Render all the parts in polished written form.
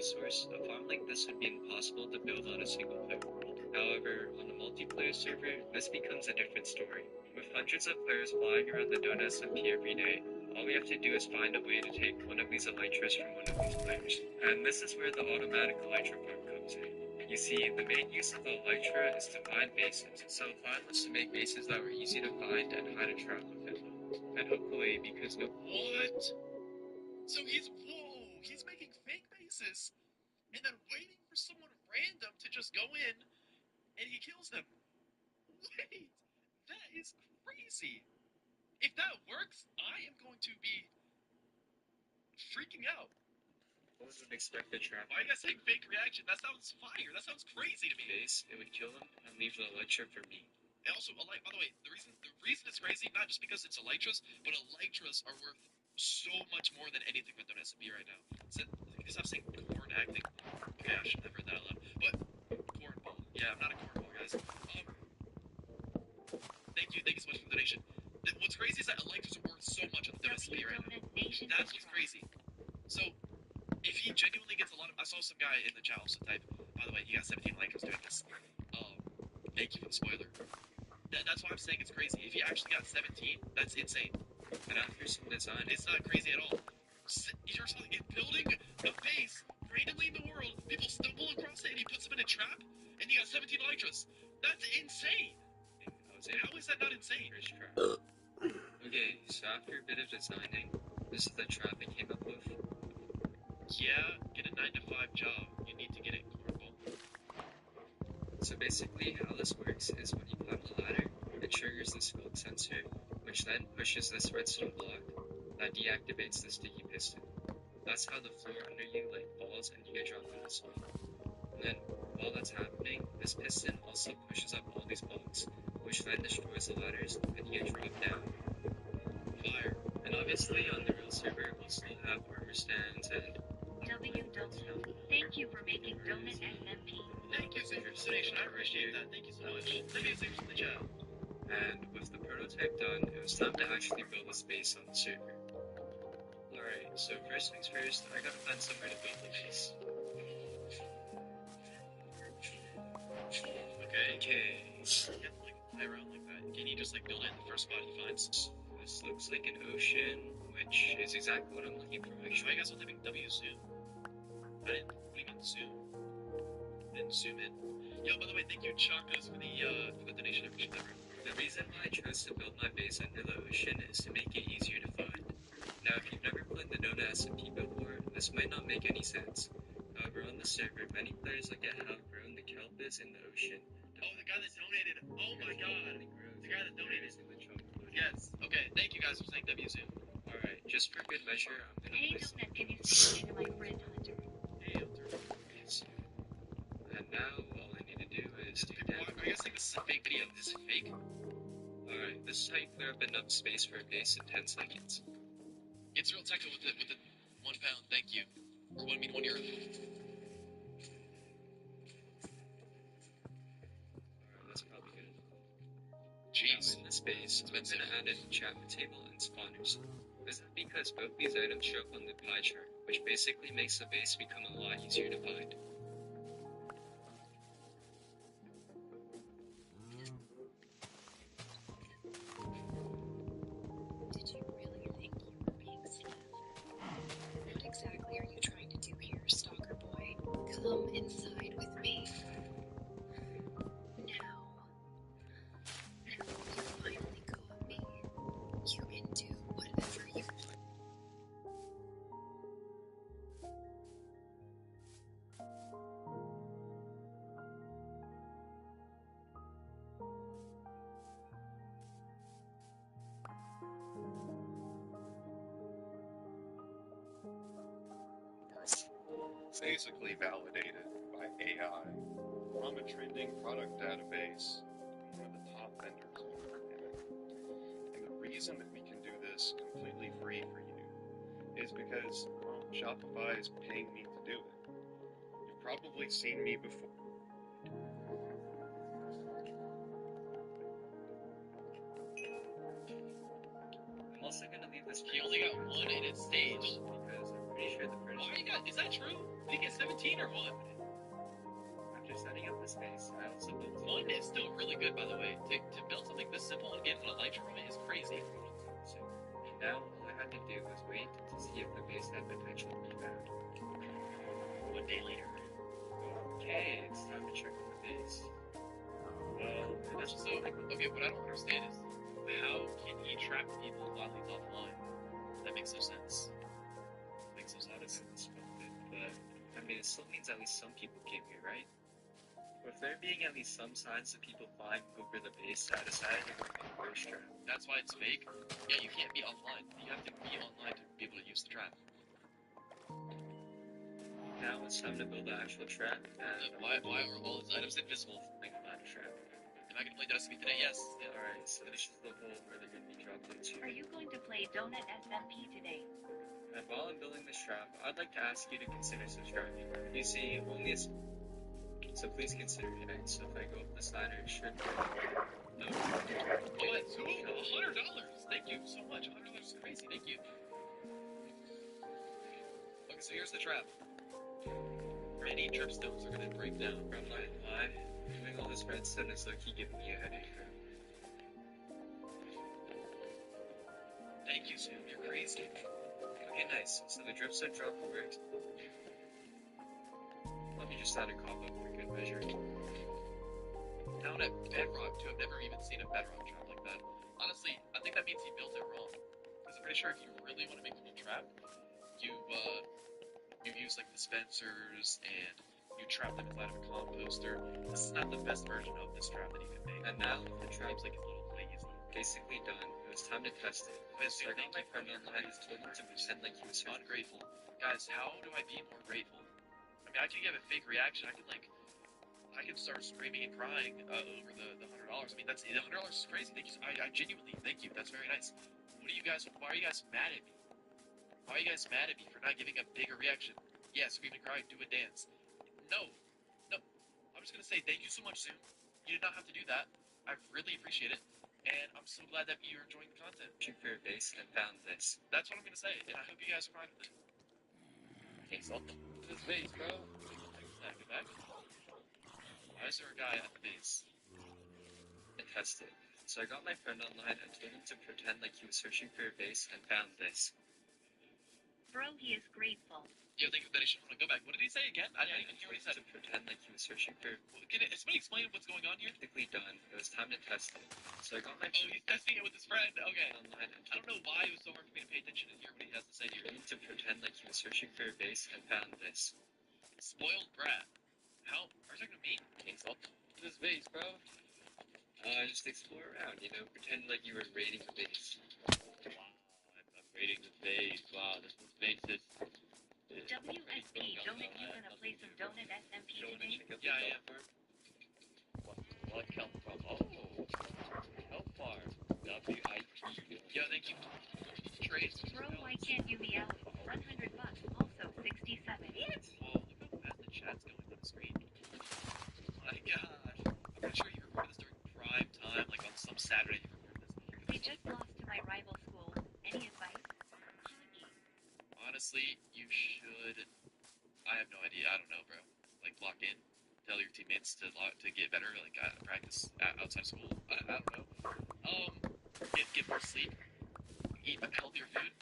resource, a farm like this would be impossible to build on a single player world. However, on a multiplayer server, this becomes a different story. With hundreds of players flying around the Dota SMP every day, all we have to do is find a way to take one of these elytras from one of these players. And this is where the automatic elytra farm comes in. You see, the main use of the elytra is to find bases, so the plan was to make bases that were easy to find and hide a trap within them. And hopefully, because no— What? So he's making fake bases and then waiting for someone random to just go in and he kills them. Wait, that is crazy. If that works, I am going to be freaking out. One would expect the trap. Why are you guys saying fake reaction? That sounds fire. That sounds crazy to me. Base, it would kill them and leave the elytra for me. And also, by the way, the reason it's crazy, not just because it's elytras, but elytras are worth so much more than anything with Don't SMP right now. So, stop saying corn acting. Okay, I should have heard that out loud. But cornball. Yeah, I'm not a cornball, guys. Thank you so much for the donation. What's crazy is that elytras are worth so much on the SMP right now. That's what's crazy. So, if he genuinely gets a lot of, I saw some guy in the chat also type, by the way, he got 17 elytras doing this. Thank you for the spoiler. That's why I'm saying it's crazy. If he actually got 17, that's insane. And after some design, it's not crazy at all. You're building a base randomly in the world, people stumble across it and he puts them in a trap, and he got 17 elytras. That's insane. How is that not insane? Okay, so after a bit of designing, this is the trap I came up with. Yeah, get a 9-to-5 job. You need to get it, cornball. So basically, how this works is when you climb the ladder, it triggers the smoke sensor, which then pushes this redstone block that deactivates the sticky piston. That's how the floor under you falls and you get dropped on this one. And then, while that's happening, this piston also pushes up all these blocks, which then destroys the ladders and you get dropped down. Fire. And obviously, on the real server, we'll still have armor stands and Thank you for making Donut SMP. Thank you for your donation. I appreciate that. Thank you so much. Thank you in the chat. And with the prototype done, it was time to actually build a space on the server. Alright, so first things first, I gotta find somewhere to build the base. Okay. Can't play around like that. Can he just build it in the first spot he finds? This looks like an ocean, which is exactly what I'm looking for Why actually. you guys all typing W zoom? I didn't mean zoom. Then zoom in. Yo, by the way, thank you Chakas for the donation. I appreciate that. The reason why I chose to build my base under the ocean is to make it easier to find. Now, if you've never played the Dota SMP before, this might not make any sense. However, on the server, many players look at how grown the kelp is in the ocean. Oh, the guy that donated. Oh my god. The guy that donated. Yes. Okay, thank you guys for saying W zoom. Alright, just for good measure, I'm gonna Hey Donut, can you say to my friend Hunter? Hey Hunter. And now, all I need to do is do that. Are you guys saying this is a fake video? This is fake? Alright, this is how you clear up enough space for a base in 10 seconds. It's real technical with the 1 pound, thank you. Or €1 euro. That's probably good. Jeez. Now, in this base, I'm gonna add an enchantment table and spawners. This is because both these items show up on the pie chart, which basically makes the base become a lot easier to find. Did you really think you were being safe? What exactly are you trying to do here, stalker boy? Come inside with me. Now you finally got me. You can do whatever you want. Basically validated by AI from a trending product database, one of the top vendors on the internet. And the reason that we can do this completely free for you is because, well, Shopify is paying me to do it. You've probably seen me before. I'm also gonna leave this. He only got 1 in his stage. Because I'm pretty sure the first. Why you got? Is that true? Did he get 17 15 or 1? After setting up the space, I also built 1 is still really good, by the way. To build something this simple and get an elytra from it is crazy. So now all I had to do was wait to see if the base had potential rebound. 1 day later. Okay, it's time to check on the base. Well, it doesn't So, okay, what I don't understand is how can he trap people while he's offline? That makes no sense. Makes no a lot of sense. sense about it, but I mean, it still means at least some people came here, right? With there being at least some signs of people flying over the base, I decided to go make a burst trap. That's why it's fake. Yeah, you can't be offline. You have to be online to be able to use the trap. Now it's time to build the actual trap, and Why are all his items invisible? make a ladder trap. Am I gonna play Destiny today? Yes. Yeah. Alright, so this is the hole where they're going to be dropped into. Are you going to play Donut SMP today? And while I'm building this trap, I'd like to ask you to consider subscribing. You see, only a... So please consider it. So if I go up this ladder, it should... No. Oh, that's $100. Thank you so much. $100 is crazy. Thank you. Okay, so here's the trap. Many dripstones are gonna break down. From line 5, doing all this redstone is low-key giving me a headache. Thank you, Zoom. You're crazy. Okay, nice. So the dripstone drop works. Let me just add a cop up for good measure. Down at Bedrock, too. I've never even seen a Bedrock trap like that. Honestly, I think that means he built it wrong. Because I'm pretty sure if you really want to make a new trap, you use like dispensers and you trap them inside of a composter. This is not the best version of this trap that you can make. And now the trap's Seems like it's a little lazy. basically done. It was time to test it. But So I got my friend online and told him to pretend like he was searching. Ungrateful. Guys, how do I be more grateful? I mean, I can give a fake reaction. I can start screaming and crying over the $100. I mean, that's the $100 is crazy. Thank you. I genuinely thank you. That's very nice. What are you guys? Why are you guys mad at me? Why are you guys mad at me for not giving a bigger reaction? Yeah, scream and cry, do a dance. No. I'm just gonna say thank you so much, Zoom. You did not have to do that. I really appreciate it, and I'm so glad that you're enjoying the content. Searching for a base and found this. That's what I'm gonna say, and I hope you guys are fine with it. Thanks, up to this base, bro. Get back. Why is there a guy at the base? I tested. So I got my friend online and told him to pretend like he was searching for a base and found this. Bro, he is grateful. Yo, thank you for that. I want to go back. What did he say again? I didn't even hear what he said. To pretend like he was searching for Can somebody explain what's going on here? practically done. It was time to test it. So I got my Oh, he's testing it with his friend. Okay. online and I don't know why it was so hard for me to pay attention and hear what he has to say here. told him to pretend like he was searching for a base and found this. Spoiled brat. How? Where's that gonna mean? King's up to this base, bro. Just explore around, you know, pretend like you were raiding the base. Wow, I'm raiding this base. Wow, this base is. WSP, Donut, you gonna play some Donut SMP today? Yeah, I am. What come from? Oh, Hellfire. W-I-T. Yeah, thank you. Trade. Bro, why can't you be out? $100, also 67. What? Whoa, look how fast the chat's going on the screen. Oh my god. I'm pretty sure you recorded this during prime time, like on some Saturday you recorded this. We just lost to my rival school. Any advice? Honestly, you should. I have no idea. I don't know, bro. Like, lock in. Tell your teammates to get better. Like, practice outside of school. I don't know. Get more sleep. Eat healthier food.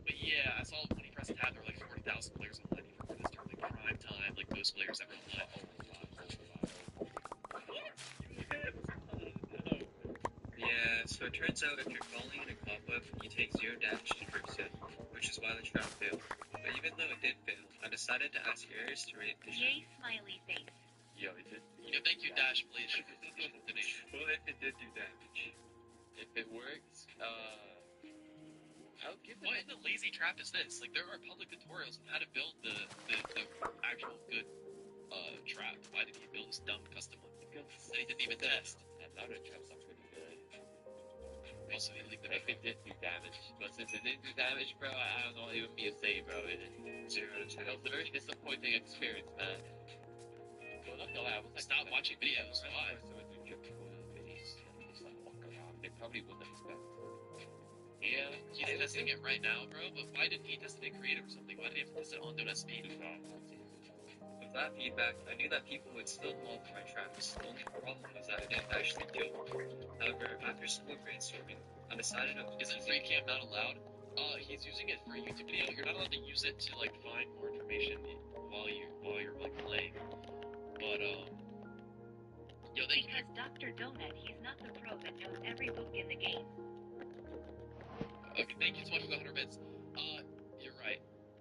But yeah, I saw when he pressed tab, there were like 40,000 players online. He recorded this during like prime time, like most players ever online. Yeah, so it turns out if you're falling in a cobweb, you take 0 damage to first hit, which is why the trap failed. But even though it did fail, I decided to ask Aries to raid the trap. Yay, smiley face. Yo, it did. Yeah, thank you, Dash, please. Donation. Well, if it did do damage. If it works, I'll give what in the lazy trap is this? Like, there are public tutorials on how to build the actual good trap. Why did he build this dumb custom one? That he didn't even test. And other traps are pretty good. Also, he leaked if it did do damage. But since it didn't do damage, bro, I don't know what it would be a save, bro. 0 to 10. It was a very disappointing experience, man. Well, not gonna lie, I was like, stop watching videos. Why? They probably wouldn't expect. Yeah, he's testing it right now, bro, but why didn't he test it in creative or something? Why did he have to test it on .SP? that feedback, I knew that people would still fall for my traps. The only problem was that I didn't actually kill them. However, after some more brainstorming, I decided on Isn't free cam not allowed? He's using it for a YouTube video. You're not allowed to use it to like find more information while you're like playing. But yo, thank you. Because Dr. Donut, he's not the pro that knows every book in the game. Okay, thank you so much for the 100 bits. You're right.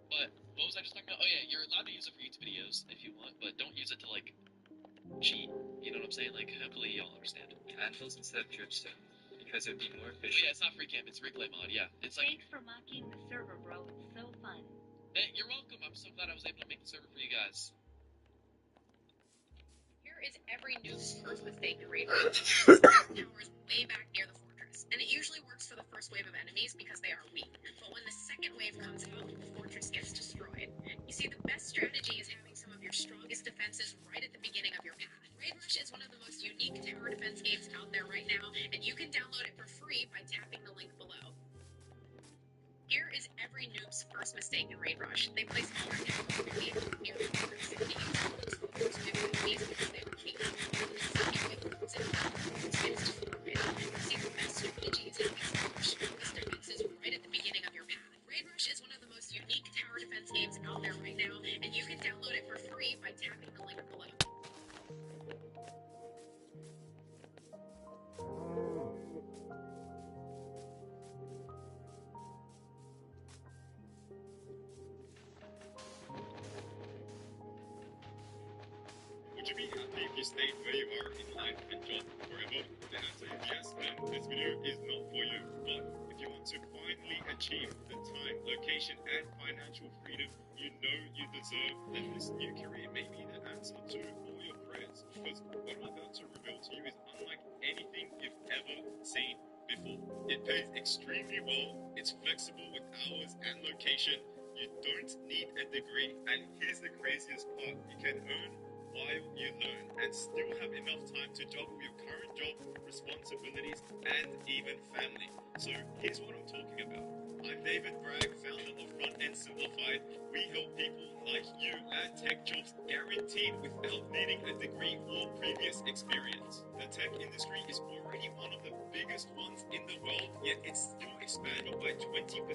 But what was I just talking about? Oh yeah, you're allowed to use it for YouTube videos if you want, but don't use it to like cheat. You know what I'm saying? Like, hopefully y'all understand. candles instead of dripstone, because it would be more Oh efficient. yeah, it's not free camp, it's replay mod. Yeah, it's like. Thanks for mocking the server, bro. It's so fun. Hey, you're welcome. I'm so glad I was able to make the server for you guys. Here is every noob's first mistake in Raid. Towers way back near the fortress, and it usually works for the first wave of enemies because they are weak. But when the second wave comes out, the fortress gets destroyed. You see, the best strategy is having some of your strongest defenses right at the beginning of your path. Raid Rush is one of the most unique tower defense games out there right now, and you can download it for free by tapping the link below. Here is every noob's first mistake in Raid Rush. They place all their towers near the fortress. They use those first wave of enemies because they are weak. When the second wave comes in, the fortress gets destroyed. You see, the best strategy is having some of your strongest defenses right at the beginning of your path. Raid Rush is one of the most unique tower defense games out there right now, and you can download it for free by tapping the link below. Would you be happy if you stayed where you are in life and job forever? The answer is yes, then this video is not for you. But if you want to finally achieve the time, location, and financial freedom you know you deserve, then this new career may be the answer to all your prayers. Because what I'm about to reveal to you is unlike anything you've ever seen before. It pays extremely well, it's flexible with hours and location, you don't need a degree, and here's the craziest part, you can earn while you learn and still have enough time to juggle your current job, responsibilities, and even family. So here's what I'm talking about. I'm David Bragg, founder of Front End Simplified. We help people like you land tech jobs guaranteed without needing a degree or previous experience. The tech industry is already one of the biggest ones in the world, yet it's still expanding by 20%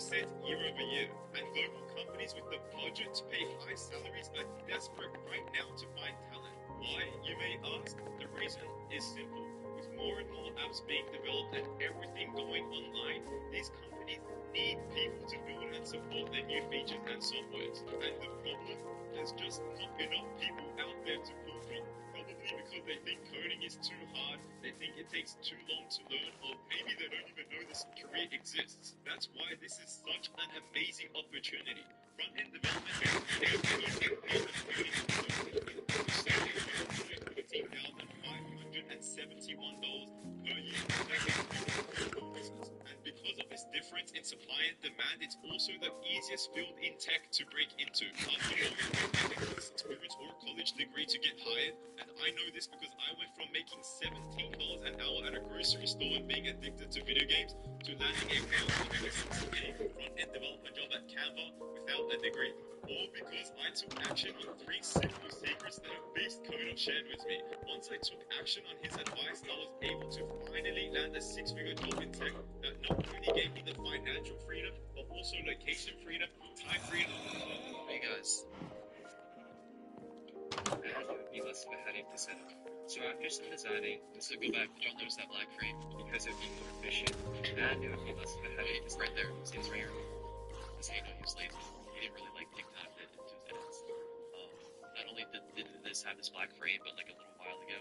year over year. And global companies with the budget to pay high salaries are desperate right now to find talent. Why, you may ask? The reason is simple. With more and more apps being developed and everything going online, these companies need people to build and support their new features and softwares. And the problem, there's just not enough people out there to pull from. Probably because they think coding is too hard, they think it takes too long to learn, or maybe they don't even know this career exists. That's why this is such an amazing opportunity. Front-end development $14,571 per year. And because of this difference in supply and demand, it's also the easiest field in tech to break into. Experience or a college degree to get hired, and I know this because I went from making $17 an hour at a grocery store and being addicted to video games to landing a front-end development job at Canva without a degree. All because I took action on 3 simple secrets that a beast coder shared with me. Once I took action on his advice, I was able to finally land a 6-figure job in tech that not only gave me the financial freedom, but also location freedom, time freedom. Hey guys. And it would be less of a headache to set up. So after some designing, So go back. Did y'all notice that black frame? because it would be more efficient, and it would be less of a headache Wait, to it's set right up. there. See, it's right here. This ain't no use lazy. He didn't really like take time to do his edits. Not only did this have this black frame, but like a little while ago,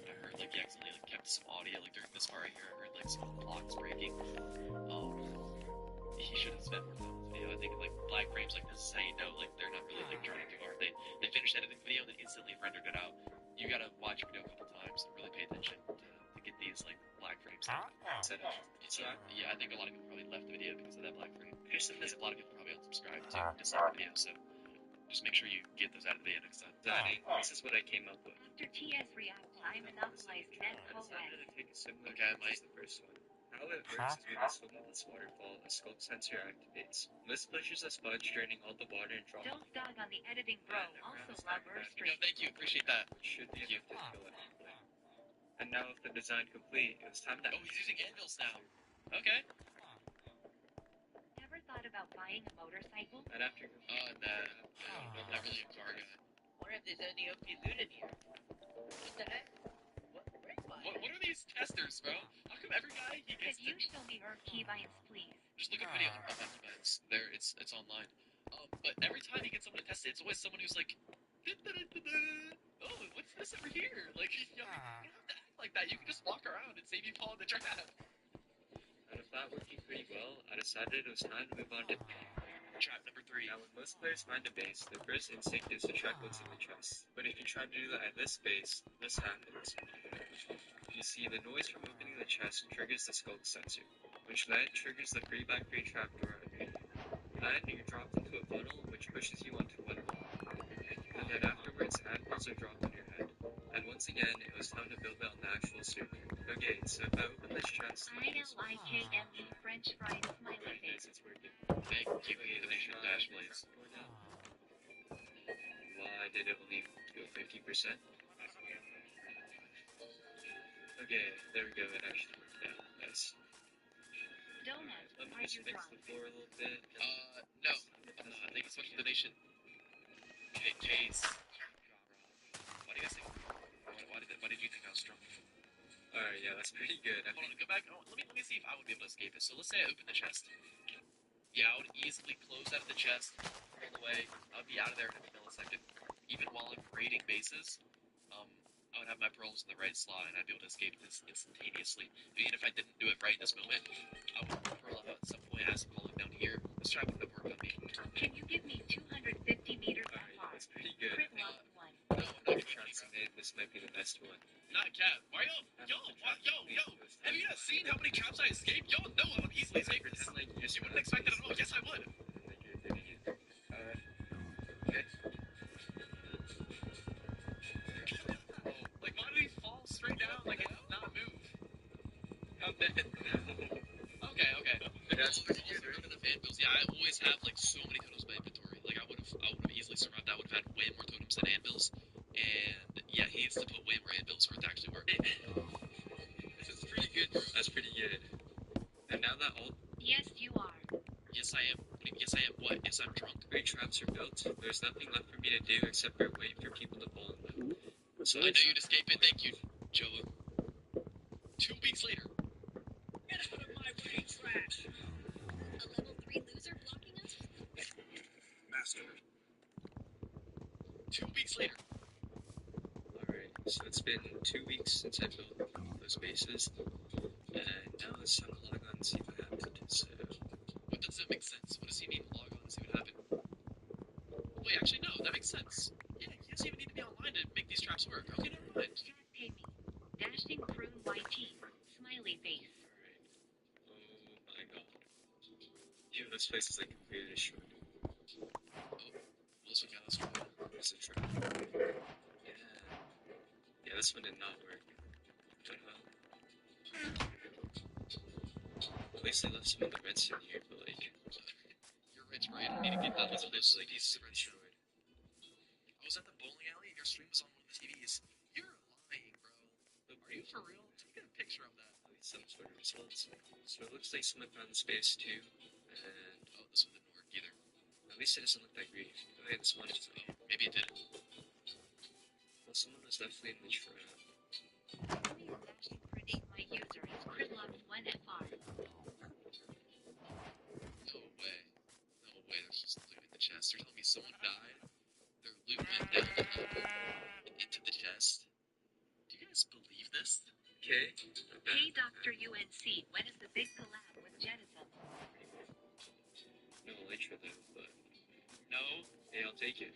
I heard like he accidentally like kept some audio like during this part right here. I heard like some blocks breaking. He should have spent more time on this video. I think like black frames like this is how you know like they're not really like trying too hard. They finished editing the video and then instantly rendered it out. You gotta watch the video a couple times and really pay attention to get these like black frames set up. So yeah, I think a lot of people probably left the video because of that black frame. Here's some A lot of people probably unsubscribed to dislike the video, so just make sure you get those out of the video next time. designing. This is what I came up with. Dr. TS React, I monopolized net I co-ed. decided to take a similar Okay, I approach as the first one. How it works is when you swim in this waterfall, a sculpt sensor activates. This pushes a sponge, draining all the water and dropping Don't dog on the editing, bro. Also love Earth No, Street. thank you. Appreciate that. which should be enough to kill it. And now with the design complete, it was time to Oh, he's using anvils now. Okay. Ever thought about buying a motorcycle? And after Oh, nah. I'm not really a car guy. Wonder if there's any OP loot in here. What the heck? Where am I? What are these testers, bro? How come every guy he Could gets you show me Earth keybinds, please? just look at video it's there, it's online. But every time he gets someone to test it, it's always someone who's like, oh, what's this over here? Like, you don't have to act like that. You can just walk around and save you fall in the trap. And with that working pretty well, I decided it was time to move on to Trap number 3. Now, when most players find a base, their first instinct is to track what's in the chest. But if you try to do that at this base, this happens. You see, the noise from opening the chest triggers the sculpt sensor, which then triggers the 3x3 trapdoor underneath. Then you're dropped into a funnel, which pushes you onto one wall. And then afterwards, anvils are dropped on your head. And once again, it was time to build it on the actual server. Okay, so if I open this chest, ILIKME French fried smiley there it face. is, it's working. Thank you, Donation Dash Blades. Why did it only go 50%? Okay, there we go, it actually worked out. Nice. Donut, Let me are just you mix drunk? the floor a little bit. No. Thank you so much for the donation. Okay, Jace. Why do you guys think? Why did you think I was drunk? Alright, yeah, that's pretty good. Hold on, go back. Oh, let me see if I would be able to escape it. So let's say I open the chest. Yeah, I would easily close out of the chest all the way. I would be out of there in a millisecond. Even while I'm raiding bases, I would have my pearls in the right slot and I'd be able to escape this instantaneously. Even if I didn't do it right in this moment, I would pearl out at some point as I'm falling down here. This trap would have worked on me. Can you give me 250 meters Alright, FR? that's pretty good. Crit lock 1. No, I'm not Good gonna shots I made, this might be the best one. Not cat. Why yo? Have you not seen how many traps I escaped? Yo, no, I would easily escape this. Pretend like you just You wouldn't expect that at all. Yes, I would. Like you're doing it. Okay. Like, why did he fall straight down? Like, it did not move. I'm dead. Okay. That's pretty good, Also, right? none of the anvils. Yeah, I always have like so many totems in my inventory. Like, I would have easily survived. I would have had way more totems than anvils. And yeah, he needs to put way more anvils for it to actually work. This is pretty good. That's pretty good. And now that all Yes, you are. Yes, I am. Yes, I am. What? Yes, I'm drunk. 3 traps are built, there's nothing left for me to do except for wait for people to fall in them. So I knew you'd escape it. Thank you, Joa. 2 weeks later. Get out of my way, trash! A level 3 loser blocking us? Master. 2 weeks later. Alright, so it's been 2 weeks since I built those bases, and now it's time to log on and see what happened. So, What doesn't make sense? What does he mean? Log on and see what happened. Wait, actually, no, that makes sense. Yeah, he doesn't even need to be online to make these traps work. Okay, never mind. Chat pay me. Dashing prune YT. Smiley face. oh my god. Yo, this place is like completely destroyed. This one, yeah, this one. It's a trap. Yeah. Yeah, this one did not work. At least I left some of the reds in here, but like, You're rich, right? I need to get that. all those like pieces are destroyed. I was at the bowling alley and your stream was on one of the TVs. You're lying, bro. Are you for real? Take a picture of that. At least some sort of results. So it looks like someone found the space too, and Oh, this one didn't work either. at least it doesn't look like grief. Oh yeah, this one is Oh, maybe it did. well, someone was definitely in the trap. Please dashing predict my user is crit lock 1 FR. No way. No way. There's just loot in the chest. They're telling me someone died. Their loot went down the hopper and into the chest. Do you guys believe this? Okay, not bad. Hey, Dr. UNC, when is the big collab with Jettison? No elytra though, but No. hey, I'll take it.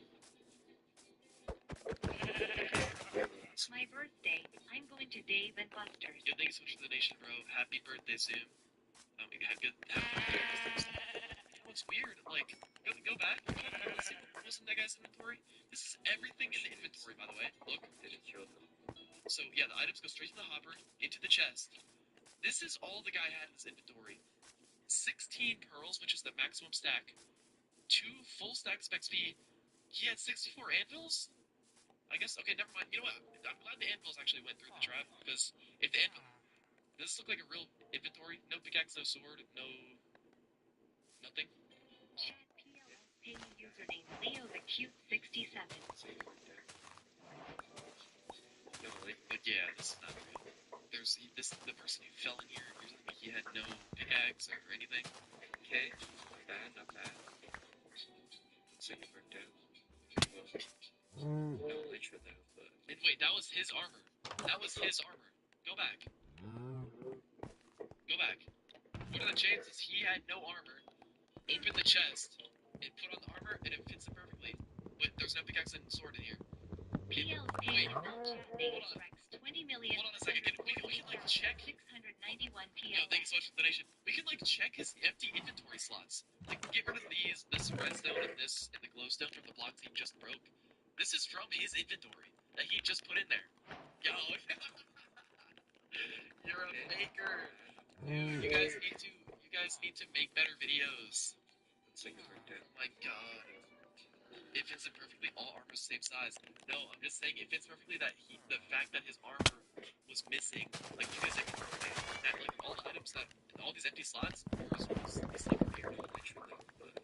My birthday. I'm going to Dave and Buster's. Yo, thanks so much for the donation, bro. Happy birthday, Zoom. We had good. You know what's weird? Like, go back. Let's see what's in that guy's inventory. This is everything in the inventory, by the way. Look. Didn't kill them. So yeah, the items go straight to the hopper, into the chest. This is all the guy had in his inventory. 16 pearls, which is the maximum stack. 2 full stacks of XP. He had 64 anvils? I guess, okay, never mind. You know what? I'm glad the anvils actually went through the trap, because if the anvil... Does this look like a real inventory? No pickaxe, no sword, no... nothing? Chat PLS paying username Leo the Cute 67. No, but yeah, this is not real. The person who fell in here, you're telling me he had no pickaxe or anything? Okay, not bad. Looks like it worked out. Well, no elytra though, but... And wait, that was his armor. That was his armor. Go back. Go back. What are the chances he had no armor, opened the chest, and put on the armor, and it fits it perfectly? But there's no pickaxe and sword in here. PL's paying chat name Rex 20 million. Hold on a second. We can like check. 691 Yo, thank you so much for the donation. We can like check his empty inventory slots. Like get rid of these, this redstone and this and the glowstone from the blocks he just broke. This is from his inventory that he just put in there. Yo, you're a faker. Dude, you guys need to make better videos. Looks like it worked out. Oh my god. It fits it perfectly. All armor's the same size. No, I'm just saying it fits perfectly that the fact that his armor was missing, like you guys like all the items that all these empty slots was like weird, literally. But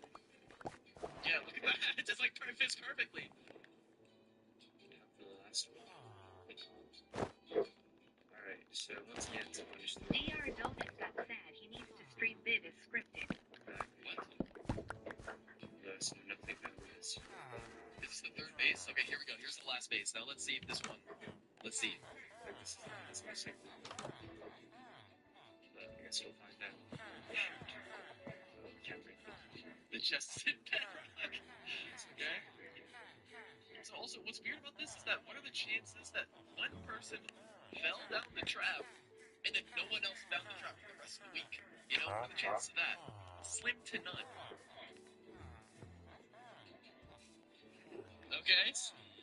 yeah, look at that. It just like fits perfectly. Now for the last one. Alright, so once again to finish the DR Donut got sad. He needs to stream vid is scripted. What? so nothing that was. This is the third base. Okay, here we go. Here's the last base. Now let's see if this one. Let's see. Like this is missing. But I guess we'll find out. Can't read. The chest is in bedrock. Okay. So also, what's weird about this is that what are the chances that one person fell down the trap and then no one else found the trap for the rest of the week? You know, what are the chances of that? Slim to none. Okay.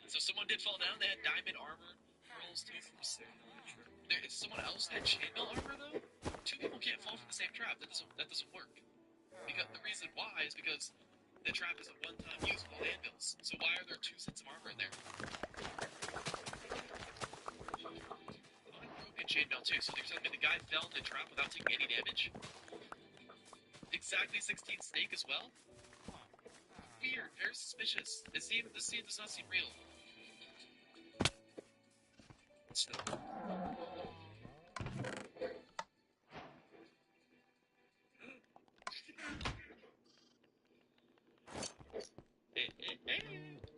So someone did fall down. They had diamond armor, pearls too. If someone else had chainmail armor though, 2 people can't fall from the same trap. That doesn't work. Because the reason why is because the trap is a one-time use of all anvils. So why are there 2 sets of armor in there? Broken chainmail too. So you're telling me the guy fell in the trap without taking any damage? Exactly 16 snake as well? Weird, very suspicious. This scene does not seem real. So,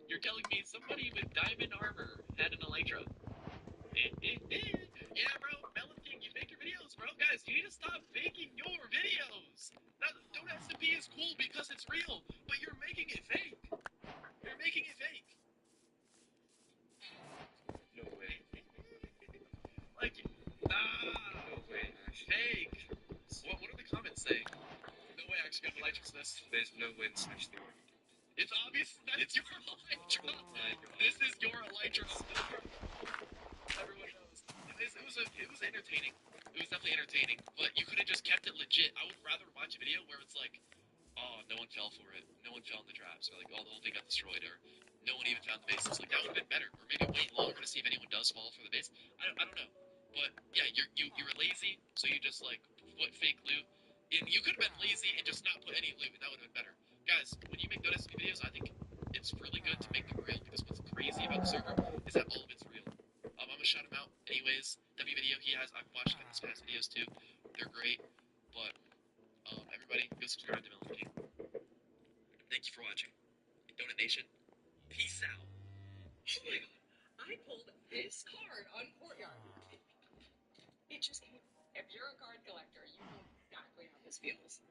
You're telling me somebody with diamond armor had an elytra? Yeah, bro, Melon King, you fake your videos, bro. Guys, you need to stop faking your videos. Don't SMP is cool because it's real, but you're making it fake. You're making it fake. no way. Like, No way, actually. fake. What are the comments saying? No way I actually got an elytra to this. There's no way this actually worked. It's obvious that it's your elytra. This is your elytra. Everyone knows. It was entertaining. It was definitely entertaining, but you could have just kept it legit. I would rather watch a video where it's like, oh, no one fell for it. No one fell in the traps. Or like, oh, the whole thing got destroyed. Or no one even found the bases. Like, that would have been better. Or maybe wait longer to see if anyone does fall for the base. I don't know. But yeah, you were lazy, so you just like put fake loot. And you could have been lazy and just not put any loot, and that would have been better. Guys, when you make notice videos, I think it's really good to make them real, because what's crazy about the server is that all of it's real. I'm gonna shout him out anyways. W video he has, I've watched his past videos too. They're great. But everybody, go subscribe to Melon King. Thank you for watching. Donut Nation, peace out. Oh my god, I pulled this card on Courtyard. It just came. If you're a card collector, you know exactly how this feels.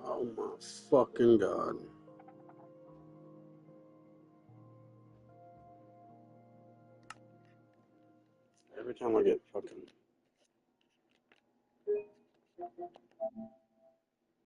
Oh my fucking god. Every time I get fucking